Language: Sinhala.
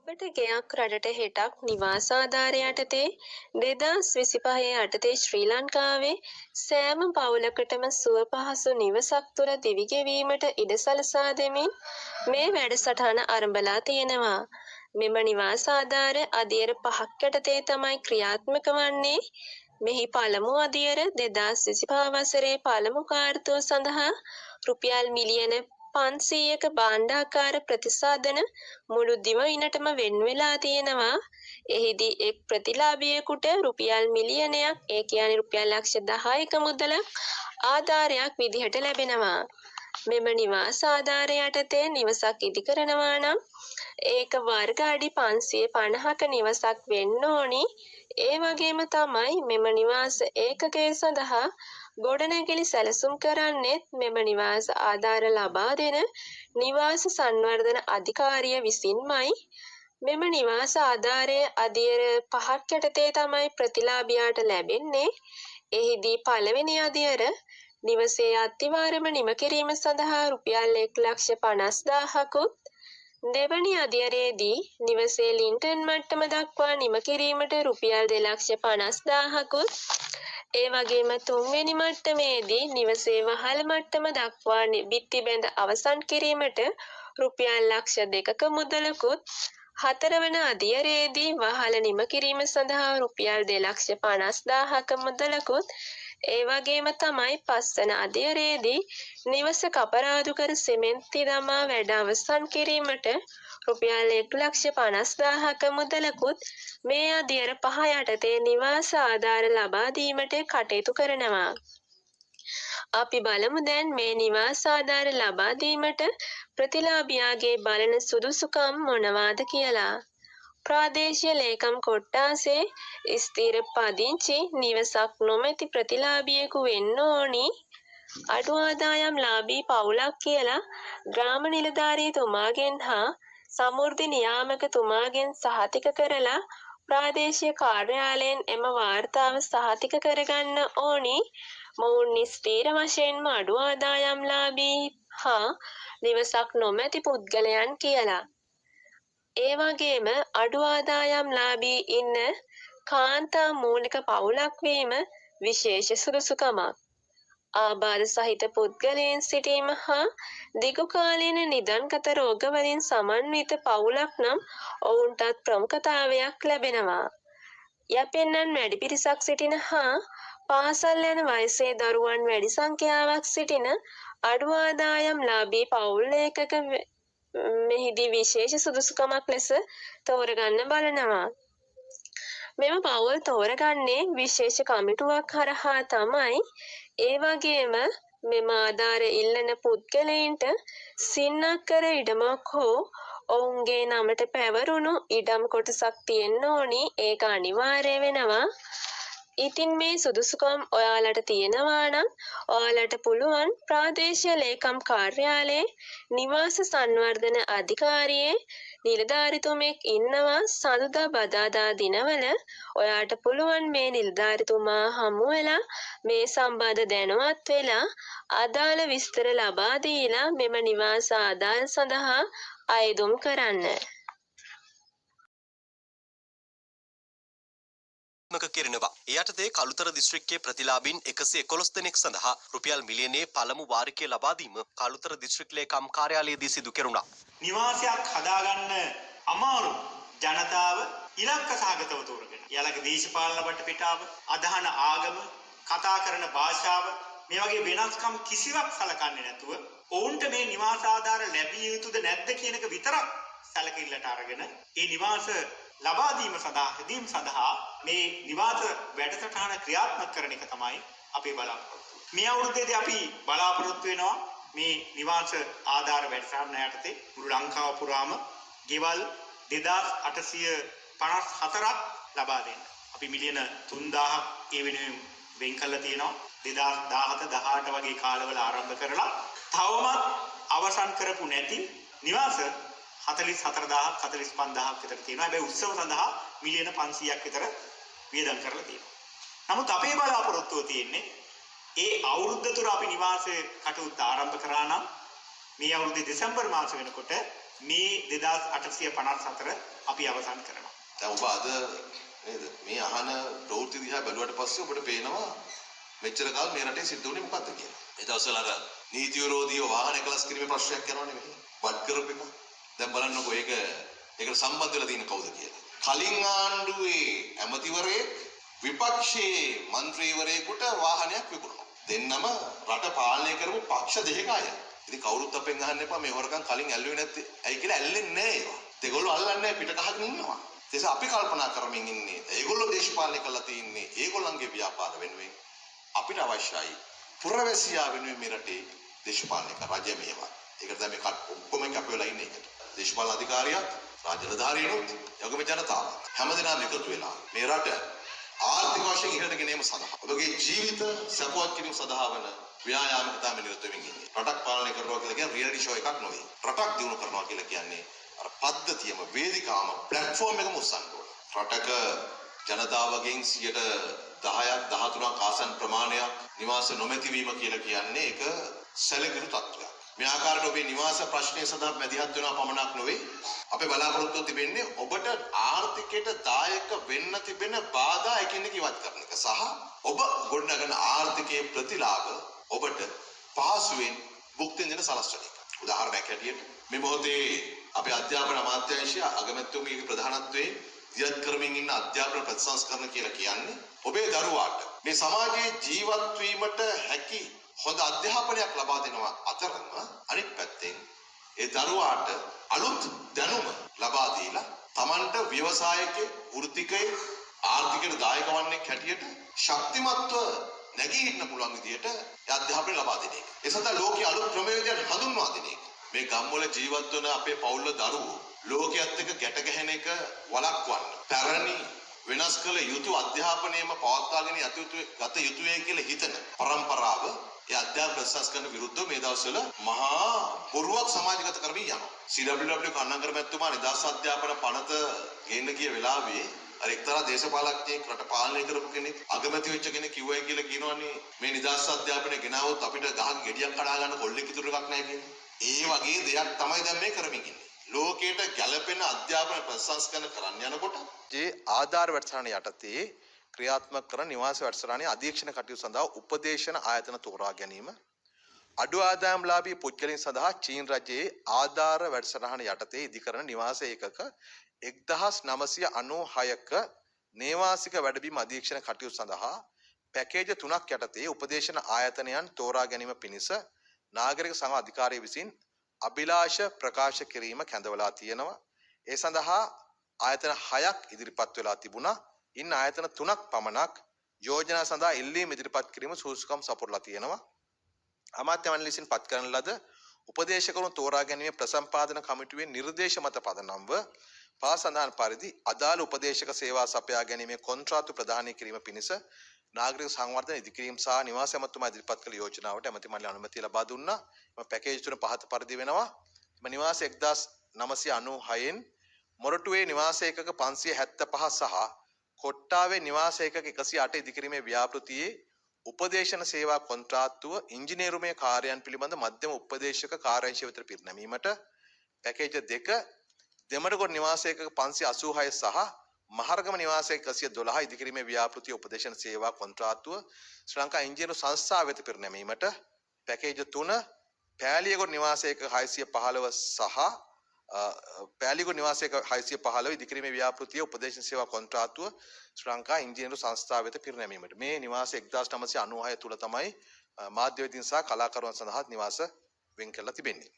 ඔබට ගෙයක් රටට හෙටක් නිවාස ආධාර යටතේ 2025 යටතේ ශ්‍රී ලංකාවේ සෑම පවුලකටම සුව පහසු නිවසක් තුළ දිවි ගෙවීමට ඉඩ සලසා දෙමින් මේ වැඩසටහන ආරම්භලා තියෙනවා. මෙම නිවාස ආධාර අදියර 5ක් යටතේ තමයි ක්‍රියාත්මක වන්නේ. මෙහි පළමු අදියර 2025 වසරේ පළමු කාර්තුව සඳහා රුපියල් මිලියන 500ක භාණ්ඩාකාර ප්‍රතිසාදන මුළු දිවයිනටම වෙන් වෙලා තියෙනවා. එහිදී එක් ප්‍රතිලාභියෙකුට රුපියල් මිලියනයක්, ඒ කියන්නේ රුපියල් ලක්ෂ 10ක මුදලක් ආධාරයක් විදිහට ලැබෙනවා. මෙම නිවාස ආධාරය යටතේ නිවසක් ඉදි කරනවා නම් ඒක වර්ග අඩි 550ක නිවසක් වෙන්න ඕනි. ඒ වගේම තමයි මෙම නිවාස ඒකකය සඳහා ගොඩනැගිලි සැලසුම් කරන්නේත් මෙම නිවාස ආධාර ලබා දෙන නිවාස සංවර්ධන අධිකාරිය විසින්මයි. මෙම නිවාස ආධාරය අදියර 5ක් යටතේ තමයි ප්‍රතිලාභියාට ලැබෙන්නේ. එහිදී පළවෙනි අදියර නිවසේ අත්තිවාරම නිම කිරීම සඳහා රුපියල් 1,50,000කුත්, දෙවැනි අදියරේදී නිවසේ ලින්ටන් මට්ටම දක්වා නිම කිරීමට රුපියල් 2,50,000කුත්, ඒ වගේම තුන්වෙනි මට්ටමේදී නිවසේ වහල මට්ටම දක්වා බිත්ති බැඳ අවසන් කිරීමට රුපියල් ලක්ෂ 2ක මුදලකුත්, හතරවන අදියරේදී වහල නිම කිරීම සඳහා රුපියල් 2,50,000ක මුදලකුත්, ඒ වගේම තමයි පස්වන අදියරේදී නිවස කපරාදු කර සිමෙන්ති දමා වැඩ අවසන් කිරීමට රුපියල් 1,50,000ක මුදලකුත් මේ අදියර 5 යටතේ නිවාස ආධාර ලබා දීමට කටයුතු කරනවා. අපි බලමු දැන් මේ නිවාස ආධාර ලබා දීමට ප්‍රතිලාභියාගේ බලන සුදුසුකම් මොනවාද කියලා. ප්‍රාදේශීය ලේකම් කොට්ටාසේ ස්ථිර පදිංචි නිවසක් නොමැති ප්‍රතිලාභියෙකු වෙන්න ඕනි. අඩු ආදායම් ලාභී පවුලක් කියලා ග්‍රාම නිලධාරීතුමාගෙන් හා සමෘද්ධි නියාමකතුමාගෙන් සහතික කරලා ප්‍රාදේශීය කාර්යාලයෙන් එම වාර්තාව සහතික කරගන්න ඕනි. මොවුන් ස්ථීර වශයෙන්ම අඩු ආදායම් ලාභී හා නිවසක් නොමැති පුද්ගලයන් කියලා. ඒ වගේම අඩු ආදායම් ලාභී ඉන්න කාන්තා මූලික පවුලක් වීම විශේෂ සුදුසුකමක්. ආබාධ සහිත පුද්ගලයන් සිටීම හා දිගුකාලීන නිදන්ගත රෝගවලින් සමන්විත පවුලක් නම් ඔවුන්ටත් ප්‍රමුඛතාවයක් ලැබෙනවා. යැපෙන්නන් වැඩි පිරිසක් සිටින හා පාසල් යන වයසේ දරුවන් වැඩි සංඛ්‍යාවක් සිටින අඩු ආදායම් ලාභී පවුල් ඒකක මෙහිදී විශේෂ සුදුසුකමක් ලෙස තෝරගන්න බලනවා. මෙම පවුල් තෝරගන්නේ විශේෂ කමිටුවක් හරහා තමයි. ඒ වගේම මෙම ආධාර ඉල්ලන පුද්ගලයින්ට සින්නක්කර ඉඩමක් හෝ ඔවුන්ගේ නමට පැවරුණු ඉඩම් කොටසක් තියෙන්න ඕනි. ඒක අනිවාර්ය වෙනවා. ඉතින් මේ සුදුසුකම් ඔයාලට තියෙනවා නම් ඔයාලට පුළුවන් ප්‍රාදේශීය ලේකම් කාර්යාලයේ නිවාස සංවර්ධන අධිකාරියේ නිලධාරිතුමෙක් ඉන්නවා. සඳුදා බදාදා දිනවල ඔයාට පුළුවන් මේ නිලධාරිතුමා හමු වෙලා මේ සම්බන්ධ දැනුවත් වෙලා අදාළ විස්තර ලබා දීලා මෙම නිවාස ආධාර සඳහා අයදුම් කරන්න. කෙරෙනවා. ඒ යටතේ කළුතර දිස්ත්‍රික්කයේ ප්‍රතිලාභීන් 111 දෙනෙක් සඳහා රුපියල් මිලියනයේ පළමු වාරිකය ලබා දීම කළුතර දිස්ත්‍රික් ලේකම් කාර්යාලයේදී සිදු කෙරුණා. නිවාසයක් හදාගන්න අමාරු ජනතාව ඉලක්ක සහගතව තෝරගෙන යාලගේ දේශපාලන වටපිටාව, අදහන ආගම, කතා කරන භාෂාව මේ වගේ වෙනස්කම් කිසිවක් සලකන්නේ නැතුව ඔවුන්ට මේ නිවාස ආධාර ලැබිය යුතුද නැද්ද කියන එක විතරක් සැලකිල්ලට අරගෙන ඒ නිවාස ලබා දීම සඳහා මේ නිවාස වැඩසටහන ක්‍රියාත්මක කරන එක තමයි අපේ බලාපොරොත්තුව. මේ අවුරුද්දේදී අපි බලාපොරොත්තු වෙනවා මේ නිවාස ආධාර වැඩසටහන යටතේ මුළු ලංකාව පුරාම ගෙවල් 2854ක් ලබා දෙන්න. අපි මිලියන 3000ක් ඒ වෙනුවෙන් වෙන් කරලා තියෙනවා. 2017 18 වගේ කාලවල ආරම්භ කරලා තවමත් අවසන් කරපු නැති නිවාස 44000ක් 45000ක් විතර තියෙනවා. හැබැයි උත්සව සඳහා මිලියන 500ක් විතර වියදම් කරලා තියෙනවා. නමුත් අපේ බලාපොරොත්තුව තියෙන්නේ ඒ අවුරුද්ද තුර අපි නිවාසයේ කටයුත්ත ආරම්භ කරා නම් මේ අවුරුද්දේ දෙසැම්බර් මාස වෙනකොට මේ 2854 අපි අවසන් කරනවා. දැන් ඔබ අද නේද මේ අහන ප්‍රවෘත්ති දිහා බැලුවට පස්සේ ඔබට පේනවා මෙච්චර කාල මේ රටේ සිද්ධ වුණේ මොකද්ද කියලා. ඒ දවස්වල අර නීති විරෝධීව වාහන එකලස් කිරීමේ ප්‍රශ්නයක් කරනවනේ මෙහි. බඩ් කරපු එක. දැන් බලන්නකෝ ඒකට සම්බන්ධ වෙලා තියෙන කවුද කියලා. කලින් ආණ්ඩුවේ ඇමතිවරයෙක් විපක්ෂයේ മന്ത്രിවරයෙකුට වාහනයක් විකුණනවා. දෙන්නම රට පාලනය කරපු පක්ෂ දෙකක අය. ඉතින් කවුරුත් අපෙන් අහන්න එපා මේ හොරකම් කලින් ඇල්ලුවේ නැත්තේ ඇයි කියලා ඇල්ලෙන්නේ නැහැ ඒවා. ඒගොල්ලෝ අල්ලන්නේ පිට කහගෙන ඉන්නවා. ඒස අපි කල්පනා කරමින් ඉන්නේ. ඒගොල්ලෝ දේශපාලනය කරලා තින්නේ ඒගොල්ලන්ගේ ව්‍යාපාර වෙනුවෙන්. අපිට අවශ්‍යයි පුරවැසියා වෙනුවෙන් මේ රටේ දේශපාලනය කර රජය මේවා. ඒකට තමයි මේ ඔක්කොම කැප වෙලා ඉන්නේ ඒකට. දේශපාලන අධිකාරියත්, රාජ්‍ය නිලධාරීනුත්, යෝගම ජනතාව හැමදෙනාම එකතු වෙලා මේ රට ආර්ථික වශයෙන් ඉහළට ගෙනීම සඳහා ඔබගේ ජීවිත සපවත් කිරීම සඳහා වන ව්‍යායාමයක තමයි නිරත වෙමින් ඉන්නේ. රටක් පාලනය කරනවා කියලා කියන්නේ රියැලිටි ෂෝ එකක් නෙවෙයි. රටක් දිනු කරනවා කියලා කියන්නේ අර පද්ධතියම වේදිකාවම ප්ලැට්ෆෝම් එකම උස්සන්න ඕන. රටක ජනතාවගෙන් 10ක් 13ක් ආසන්න ප්‍රමාණයක් නිවාස නොමැතිවීම කියලා කියන්නේ ඒක සැලකිලි තත්ත්වයක්. මේ ආකාරයට ඔබේ නිවාස ප්‍රශ්නය සඳහා මැදිහත් වෙනවා පමණක් නොවේ. අපේ බලාපොරොත්තුව තිබෙන්නේ ඔබට ආර්ථිකයට දායක වෙන්න තිබෙන බාධා එකින් එක ඉවත් කරන එක සහ ඔබ ගොඩනගන ආර්ථිකයේ ප්‍රතිලාභ ඔබට පහසුවෙන් භුක්ති විඳින සලස්වන එක. උදාහරණයක් ඇටියට මේ මොහොතේ අපේ අධ්‍යාපන අමාත්‍යාංශය අගමැතිතුමීගේ ප්‍රධානත්වයෙන් දියත් කරමින් ඉන්න අධ්‍යාපන ප්‍රතිසංස්කරණ කියලා කියන්නේ ඔබේ දරුවාට මේ සමාජයේ ජීවත් වීමට හැකි හොඳ අධ්‍යාපනයක් ලබා දෙනවා අතරම අනිත් පැත්තෙන් ඒ දරුවාට අලුත් දැනුම ලබා දීලා Tamanට ව්‍යවසායකේ වෘත්තිකේ ආර්ථිකයට දායක වන්නේ හැටියට ශක්තිමත්ව නැගී හිටින්න පුළුවන් විදියට ඒ අධ්‍යාපනය ලබා දෙන එක. ඒ සඳහා ලෝකයේ අලුත් ක්‍රමවේදයන් හඳුන්වා දෙන එක. මේ ගම්වල ජීවත් වන අපේ පවුල් දරුවෝ ලෝකයේත් එක්ක ගැට ගැහෙන එක වළක්වන්න. පැරණි වෙනස් කළ යුතු අධ්‍යාපනයේම පවත්වාගෙන ගත යුතුයි කියලා හිතන පරම්පරාව ඒ අධ්‍යාපන සංස්කරණ විරුද්ධව මේ දවස්වල මහා බොරුවක් සමාජගත කරමින් යනවා. CWW කන්නංගර මැතිතුමා නිදහස් අධ්‍යාපන පනත ගේන්න ගිය වෙලාවේ අර එක්තරා දේශපාලකයෙක් රට පාලනය කරපු කෙනෙක් අගමැති වෙච්ච කෙනෙක් කිව්වයි කියලා කියනවනේ මේ නිදහස් අධ්‍යාපනය ගෙනාවොත් අපිට ගහක් ගෙඩියක් කඩා ගන්න කොල්ලෙක් ඉතුරු එකක් නැහැ කියන්නේ. ඒ වගේ දෙයක් තමයි දැන් මේ කරමින් ඉන්නේ. ලෝකයට ගැළපෙන අධ්‍යාපන ප්‍රසංස්කරණ කරන්න යනකොට ඒ ආධාර වැඩසටහන යටතේ ක්‍රියාත්මක කරන නිවාස වැඩසටහනේ අධීක්ෂණ කටයුතු සඳහා උපදේශන ආයතන තෝරා ගැනීම අඩු ආදායම්ලාභී පුද්ගලයන් සඳහා චීන රජයේ ආධාර වැඩසටහන යටතේ ඉදිකරන නිවාස ඒකක 1996ක නේවාසික වැඩබිම් අධීක්ෂණ කටයුතු සඳහා පැකේජ් 3ක් යටතේ උපදේශන ආයතනයන් තෝරා ගැනීම පිණිස නාගරික සංඝ අධිකාරිය විසින් අභිලාෂ ප්‍රකාශ කිරීම කැඳවලා තියෙනවා. ඒ සඳහා ආයතන 6ක් ඉදිරිපත් වෙලා තිබුණා. ඉන් ආයතන 3ක් පමණක් යෝජනා සඳහා ඉල්ලීම් ඉදිරිපත් කිරීම සුසුකම් සපුරලා තියෙනවා. අමාත්‍ය මණ්ඩලය විසින් පත් කරන ලද උපදේශකරුන් තෝරා ගැනීම ප්‍රසම්පාදන කමිටුවේ නිර්දේශ මත පදනම්ව පා සඳහන් පරිදි අදාළ උපදේශක සේවා සපයා ගැනීමේ කොන්ත්‍රාත්තු ප්‍රදානය කිරීම පිණිස නාගරික සංවර්ධන ඉදිකිරීම සහ නිවාස ඇමතුමා ඉදිරිපත් කළ යෝජනාවට ඇමති මණ්ඩලය අනුමැතිය ලබා දුන්නා. එම පැකේජ් තුන පහත පරිදි වෙනවා. එම නිවාස 1996න් මොරටුවේ නිවාස ඒකක 575 සහ කොට්ටාවේ නිවාස ඒකක 108 ඉදිකිරීමේ ව්‍යාපෘතියේ උපදේශන සේවා කොන්ත්‍රාත්තුව ඉංජිනේරුමය කාර්යයන් පිළිබඳ මධ්‍යම උපදේශක කාර්යාංශය වෙත පිරිනැමීමට පැකේජ් 2 දෙමඩගොඩ නිවාස ඒකක 586 සහ මහරගම නිවාස ඒකක 112 ඉදිකිරීමේ ව්‍යාපෘතිය උපදේශන සේවා කොන්ත්‍රාත්තුව ශ්‍රී ලංකා ඉංජිනේරු සංස්ථාව වෙත පිරිනැමීමට පැකේජ් 3 පෑලියගොඩ නිවාස ඒකක 615 සහ පෑලියගොඩ නිවාස ඒකක 615 ඉදිකිරීමේ ව්‍යාපෘතිය උපදේශන සේවා කොන්ත්‍රාත්තුව ශ්‍රී ලංකා ඉංජිනේරු සංස්ථාව වෙත පිරිනැමීමට මේ නිවාස 1996 තුල තමයි මාධ්‍යවේදීන් සහ කලාකරුවන් සඳහා නිවාස වෙන් කරලා තිබෙන්නේ.